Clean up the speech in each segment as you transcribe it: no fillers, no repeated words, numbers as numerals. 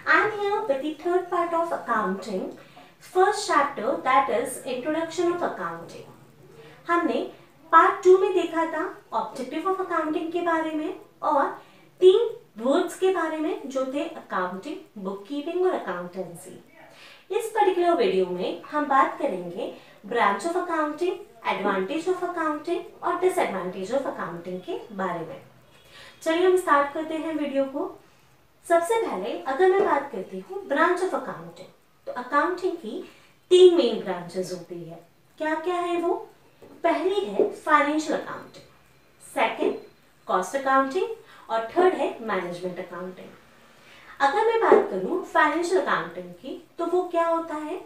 I'm here with the third part of accounting, first chapter that is introduction of accounting. हमने part 2 में देखा था objective of accounting के बारे में और 3 वर्ड्स के बारे में जो थे अकाउंटिंग, बुक कीपिंग और अकाउंटेंसी। इस पर्टिकुलर वीडियो में हम बात करेंगे branch of accounting, advantage of accounting और डिसएडवांटेज ऑफ अकाउंटिंग के बारे में। चलिए हम स्टार्ट करते हैं वीडियो को। सबसे पहले अगर मैं बात करती हूँ ब्रांच ऑफ अकाउंटिंग, तो अकाउंटिंग की 3 मेन ब्रांचेस होती है। क्या क्या है वो? पहली है financial accounting, second cost accounting और थर्ड है मैनेजमेंट अकाउंटिंग। अगर मैं बात करूँ फाइनेंशियल अकाउंटिंग की, तो वो क्या होता है?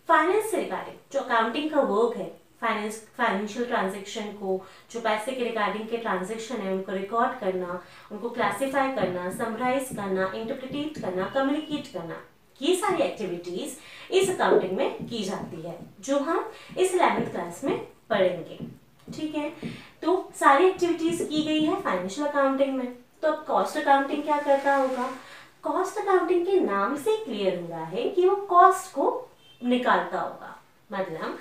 फाइनेंस से रिगार्डिंग जो अकाउंटिंग का वर्क है, फाइनेंशियल ट्रांजेक्शन को, जो पैसे के रिगार्डिंग के ट्रांजेक्शन है उनको रिकॉर्ड करना, उनको क्लासिफाई करना, समराइज करना, इंटरप्रिटेट करना, कम्युनिकेट करना, ये सारी एक्टिविटीज इस अकाउंटिंग में की जाती है जो हम इस 11th क्लास में पढ़ेंगे। ठीक है, तो सारी एक्टिविटीज की गई है फाइनेंशियल अकाउंटिंग में। तो अब कॉस्ट अकाउंटिंग क्या करता होगा? कॉस्ट अकाउंटिंग के नाम से क्लियर हो रहा है कि वो कॉस्ट को निकालता होगा, मतलब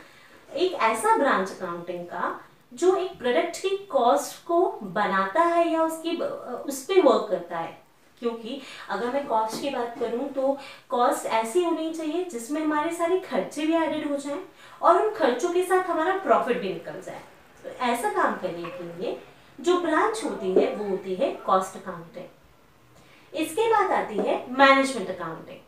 एक ऐसा ब्रांच अकाउंटिंग का जो एक प्रोडक्ट की कॉस्ट को बनाता है या उस पे वर्क करता है। क्योंकि अगर मैं कॉस्ट की बात करूं तो कॉस्ट ऐसी होनी चाहिए जिसमें हमारे सारे खर्चे भी एडेड हो जाएं और उन खर्चों के साथ हमारा प्रॉफिट भी निकल जाए। तो ऐसा काम करने के लिए जो ब्रांच होती है वो होती है कॉस्ट अकाउंटिंग। इसके बाद आती है मैनेजमेंट अकाउंटिंग।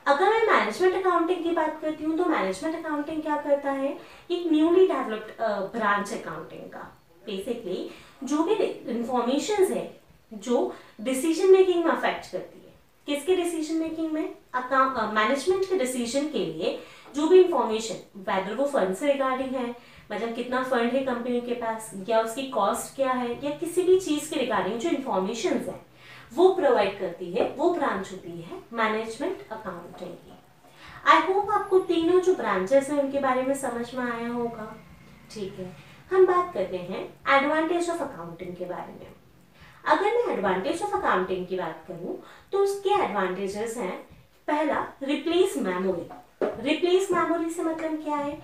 अगर मैं मैनेजमेंट अकाउंटिंग की बात करती हूँ तो मैनेजमेंट अकाउंटिंग क्या करता है? एक न्यूली डेवलप्ड ब्रांच अकाउंटिंग का। बेसिकली जो भी इंफॉर्मेशन है जो डिसीजन मेकिंग में अफेक्ट करती है, किसके डिसीजन मेकिंग में? मैनेजमेंट के डिसीजन के लिए जो भी इंफॉर्मेशन, वेदर वो फंड से रिगार्डिंग है, मतलब कितना फंड है कंपनी के पास, या उसकी कॉस्ट क्या है, या किसी भी चीज के रिगार्डिंग जो इंफॉर्मेशन है वो प्रोवाइड करती है, वो ब्रांच होती है मैनेजमेंट अकाउंटिंग की। आई होप आपको तीनों जो ब्रांचेस हैं उनके बारे में समझ में आया होगा। ठीक है, हम बात करते हैं एडवांटेज ऑफ अकाउंटिंग के बारे में। अगर मैं एडवांटेज ऑफ अकाउंटिंग की बात करूं तो उसके एडवांटेजेस हैं, पहला रिप्लेस मेमोरी। रिप्लेस मेमोरी से मतलब क्या है?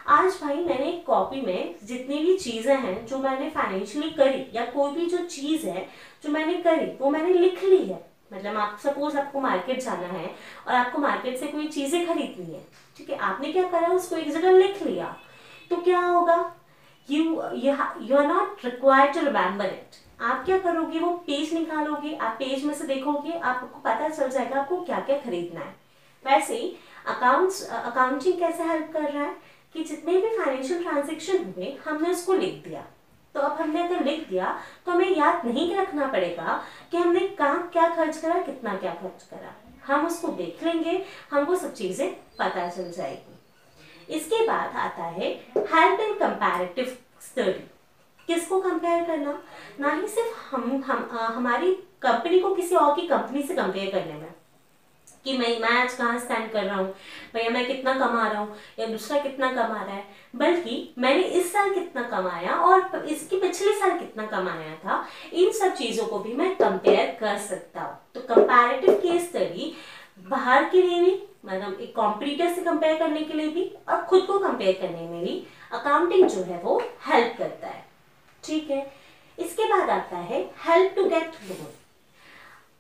आज भाई मैंने एक कॉपी में जितनी भी चीजें हैं जो मैंने फाइनेंशियली करी, या कोई भी जो चीज है जो मैंने करी वो मैंने लिख ली है। मतलब आप सपोज आपको मार्केट जाना है और आपको मार्केट से कोई चीजें खरीदनी है, ठीक है, आपने क्या करा, उसको एक जगह लिख लिया, तो क्या होगा? You are not required to remember it. आप क्या करोगे? वो पेज निकालोगे, आप पेज में से देखोगे, आपको पता चल जाएगा आपको क्या क्या खरीदना है। वैसे ही अकाउंटिंग कैसे हेल्प कर रहा है कि जितने भी फाइनेंशियल ट्रांजेक्शन हुए हमने उसको लिख दिया। तो अब हमने अगर लिख दिया तो हमें याद नहीं रखना पड़ेगा कि हमने कहाँ क्या खर्च करा, कितना क्या खर्च करा। हम उसको देख लेंगे, हमको सब चीजें पता चल जाएगी। इसके बाद आता है हेल्प इन कंपैरेटिव स्टडी। किसको कंपेयर करना? ना ही सिर्फ हमारी कंपनी को किसी और की कंपनी से कंपेयर करने में कि मैं आज कहाँ स्टैंड कर रहा हूँ, भैया मैं कितना कमा रहा हूँ या दूसरा कितना कमा रहा है, बल्कि मैंने इस साल कितना कमाया और इसके पिछले साल कितना कमाया था, इन सब चीजों को भी मैं कंपेयर कर सकता हूँ। तो कंपैरेटिव केस स्टडी बाहर के लिए भी, मतलब एक कॉम्पिटिटर से कंपेयर करने के लिए भी और खुद को कंपेयर करने में भी अकाउंटिंग जो है वो हेल्प करता है। ठीक है, इसके बाद आता है हेल्प टू गेट लोन।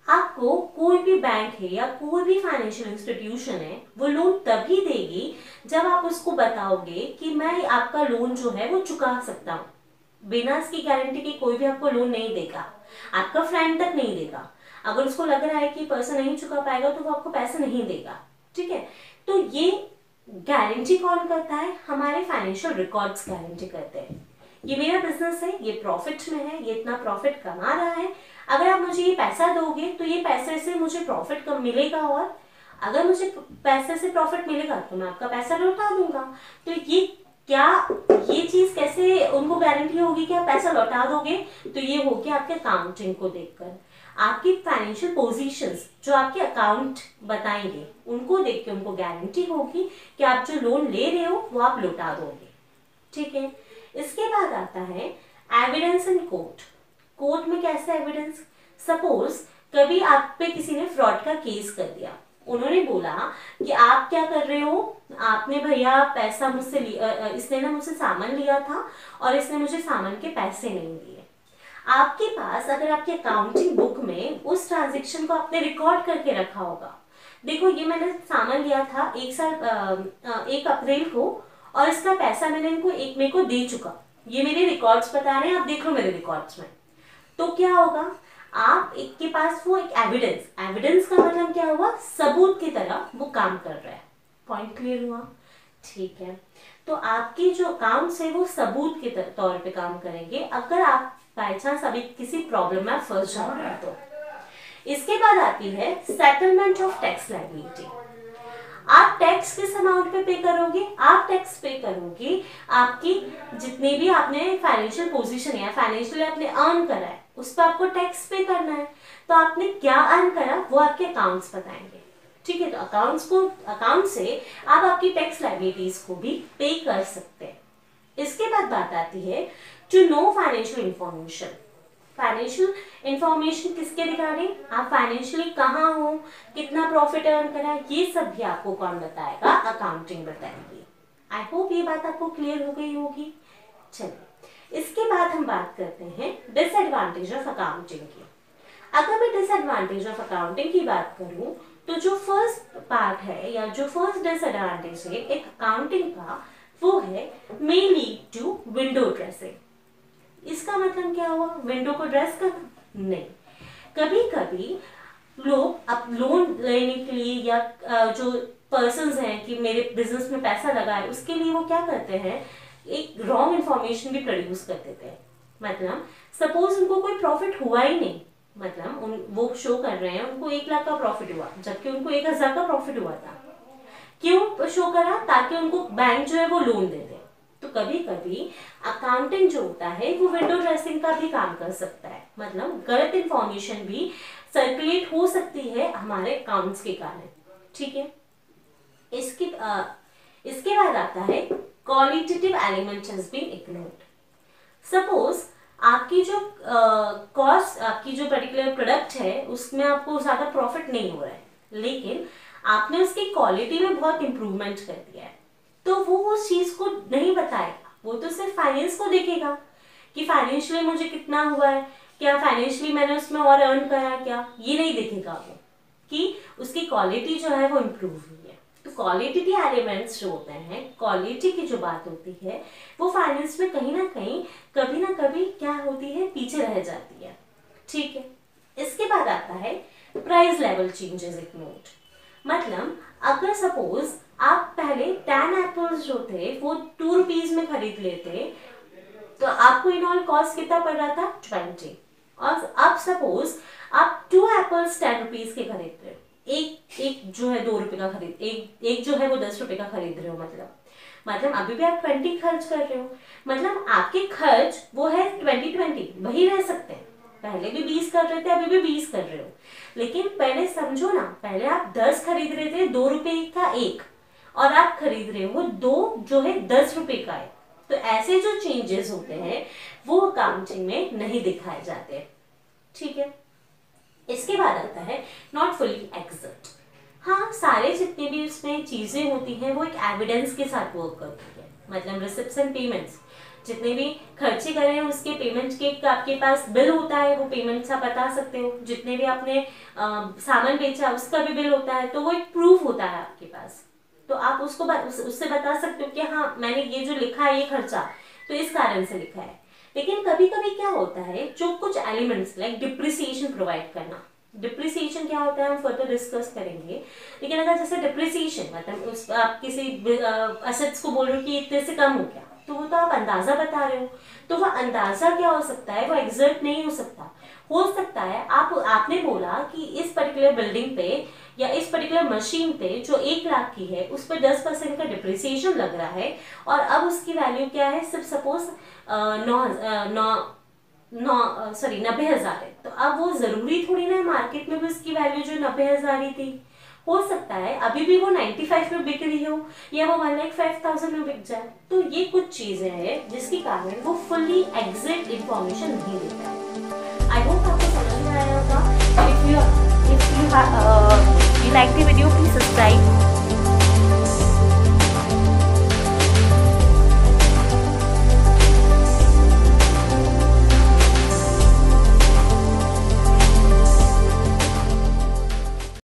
आपको कोई भी बैंक है या कोई भी फाइनेंशियल इंस्टीट्यूशन है वो लोन तभी देगी जब आप उसको बताओगे कि मैं आपका लोन जो है वो चुका सकता हूँ। बिना इसकी गारंटी के कोई भी आपको लोन नहीं देगा, आपका फ्रेंड तक नहीं देगा। अगर उसको लग रहा है कि पर्सन नहीं चुका पाएगा तो वो आपको पैसे नहीं देगा। ठीक है, तो ये गारंटी कौन करता है? हमारे फाइनेंशियल रिकॉर्ड्स गारंटी करते हैं। ये मेरा बिजनेस है, ये प्रॉफिट में है, ये इतना प्रॉफिट कमा रहा है, अगर आप मुझे ये पैसा दोगे तो ये पैसे से मुझे प्रॉफिट कम मिलेगा, और अगर मुझे पैसे से प्रॉफिट मिलेगा तो मैं आपका पैसा लौटा दूंगा। तो ये चीज कैसे उनको गारंटी होगी कि आप पैसा लौटा दोगे? तो ये होगी आपके अकाउंटिंग को देखकर, आपकी फाइनेंशियल पोजीशंस जो आपके अकाउंट बताएंगे उनको देख के उनको गारंटी होगी कि आप जो लोन ले रहे हो वो आप लौटा दोगे। ठीक है, इसके बाद आता है एविडेंस इन कोर्ट। कोर्ट में कैसे एविडेंस? सपोज कभी आप पे किसी ने फ्रॉड का केस कर दिया, उन्होंने बोला कि आप क्या कर रहे हो, आपने भैया पैसा मुझसे इसने ना मुझसे सामान लिया था और इसने मुझे सामान के पैसे नहीं दिए। आपके पास अगर आपकी अकाउंटिंग बुक में उस ट्रांजेक्शन को आपने रिकॉर्ड करके रखा होगा, देखो ये मैंने सामान लिया था 1 अप्रैल को और इसका पैसा मैंने इनको 1 मई को दे चुका, ये मेरे रिकॉर्ड्स बता रहे हैं, आप देख लो मेरे रिकॉर्ड्स में। तो क्या होगा, आप एक के पास वो एक एविडेंस का मतलब क्या हुआ, सबूत की तरह वो काम कर रहा है। पॉइंट क्लियर हुआ? ठीक है, तो आपके जो अकाउंट्स है वो सबूत के तौर पे काम करेंगे अगर आप बाय चांस अभी किसी प्रॉब्लम में फंस जाते हैं तो। इसके बाद आती है सेटलमेंट ऑफ टैक्स लायबिलिटी। आप टैक्स किस अमाउंट पे पे करोगे, आप टैक्स पे करोगे आपकी जितनी भी आपने फाइनेंशियल पोजीशन या फाइनेंशियली आपने अर्न करा है उस पर आपको टैक्स पे करना है। तो आपने क्या अर्न करा वो आपके अकाउंट्स बताएंगे। ठीक है, तो अकाउंट से आप आपकी टैक्स लायबिलिटीज को भी पे कर सकते हैं। इसके बाद बात आती है to know financial information. Financial information किसके रिगार्डिंग, आप फाइनेंशियली कहाँ हो, कितना प्रॉफिट अर्न करा, ये सब भी आपको कौन बताएगा, अकाउंटिंग बताएगी। आई होप ये बात आपको क्लियर हो गई होगी। चलिए इसके बाद हम बात करते हैं डिसएडवांटेज ऑफ अकाउंटिंग की। अगर मैं डिसएडवांटेज ऑफ अकाउंटिंग की बात करूं तो जो फर्स्ट पार्ट है या जो फर्स्ट डिसएडवांटेज है एक अकाउंटिंग का, वो है may lead to window dressing. इसका मतलब क्या हुआ, विंडो को ड्रेस करना? नहीं, कभी कभी लोग अब लोन लेने के लिए या जो पर्सन्स हैं कि मेरे बिजनेस में पैसा लगा है उसके लिए वो क्या करते हैं, एक रॉन्ग इन्फॉर्मेशन भी प्रोड्यूस कर देते हैं। मतलब सपोज उनको कोई प्रॉफिट हुआ ही नहीं, मतलब वो शो कर रहे हैं उनको 1 लाख का प्रॉफिट हुआ जबकि उनको 1000 का प्रॉफिट हुआ था। क्यों शो करा, ताकि उनको बैंक जो है वो लोन दे दे। तो कभी कभी अकाउंटिंग जो होता है वो विंडो ड्रेसिंग का भी काम कर सकता है, मतलब गलत इंफॉर्मेशन भी सर्कुलेट हो सकती है हमारे अकाउंट्स के कारण। ठीक है, इसके बाद आता है qualitative element has been ignored. Suppose आपकी जो कॉस्ट, आपकी जो पर्टिकुलर प्रोडक्ट है उसमें आपको ज्यादा प्रॉफिट नहीं हो रहा है, लेकिन आपने उसकी क्वालिटी में बहुत इंप्रूवमेंट कर दिया है, तो वो उस चीज को नहीं बताएगा, वो तो सिर्फ फाइनेंस को देखेगा कि फाइनेंशियली मुझे कितना हुआ है, क्या फाइनेंशियली मैंने उसमें और अर्न करा क्या, ये नहीं देखेगा वो कि उसकी क्वालिटी जो है वो इम्प्रूव हुई है। तो क्वालिटेटिव एलिमेंट्स जो होते हैं, क्वालिटी की जो बात होती है वो फाइनेंस में कहीं ना कभी क्या होती है, पीछे रह जाती है। ठीक है, इसके बाद आता है प्राइस लेवल चेंजेस इग्नोर्ड। मतलब अगर सपोज आप पहले 10 एप्पल्स जो थे वो 2 रुपीज में खरीद लेते तो आपको इन ऑल कॉस्ट कितना पड़ रहा था, 20। और अब सपोज आप 2 एप्पल्स 10 रुपीज के खरीद रहे हो, एक जो है 2 रुपए का खरीद, एक जो है वो 10 रुपए का खरीद रहे हो, मतलब अभी भी आप 20 खर्च कर रहे हो, मतलब आपके खर्च वो है 20 वही रह सकते हैं। पहले भी 20 कर रहे थे, अभी भी 20 कर रहे हो, लेकिन पहले समझो ना, पहले आप 10 खरीद रहे थे, 2 रुपए का एक, और आप खरीद रहे हो 2 जो है 10 रुपए का है। तो ऐसे जो चेंजेस होते हैं वो अकाउंटिंग में नहीं दिखाए जाते। ठीक है, इसके बाद आता है नॉट फुली एग्जैक्ट। हाँ, सारे जितने भी उसमें चीजें होती हैं वो एक एविडेंस के साथ वर्क करती है, मतलब रिसिप्ट्स एंड पेमेंट्स, जितने भी खर्चे करे हैं उसके पेमेंट के आपके पास बिल होता है, वो पेमेंट्स आप बता सकते हो। जितने भी आपने सामान बेचा उसका भी बिल होता है, तो वो एक प्रूफ होता है आपके पास, तो आप उसको उससे बता सकते हो कि हाँ मैंने ये जो लिखा है ये खर्चा तो इस कारण से लिखा है। लेकिन कभी कभी क्या होता है, जो कुछ एलिमेंट्स लाइक डिप्रिसिएशन प्रोवाइड करना, डिप्रिसिएशन क्या होता है हम फर्दर डिस्कस करेंगे, लेकिन अगर जैसे डिप्रिसिएशन मतलब आप किसी असेट्स को बोल रहे हो कि इतने से कम हो गया, तो वो तो आप अंदाजा बता रहे हो, तो वो अंदाजा क्या हो सकता है, वो एग्जैक्ट नहीं हो सकता है आपने बोला कि इस पर्टिकुलर बिल्डिंग पे या इस पर्टिकुलर मशीन पे जो 1 लाख की है उस पर 10% का डिप्रिसिएशन लग रहा है और अब उसकी वैल्यू क्या है, सिर्फ सपोज 90,000 है, तो अब वो जरूरी थोड़ी ना है मार्केट में भी उसकी वैल्यू जो 90,000 ही थी, हो सकता है अभी भी वो 95 में बिक रही हो या वो 1,05,000 में बिक जाए। तो ये कुछ चीजें हैं जिसके कारण वो फुल्ली एग्जैक्ट इंफॉर्मेशन नहीं देता है। आई होप आपको समझ में आया होगा। If you like the video, please subscribe.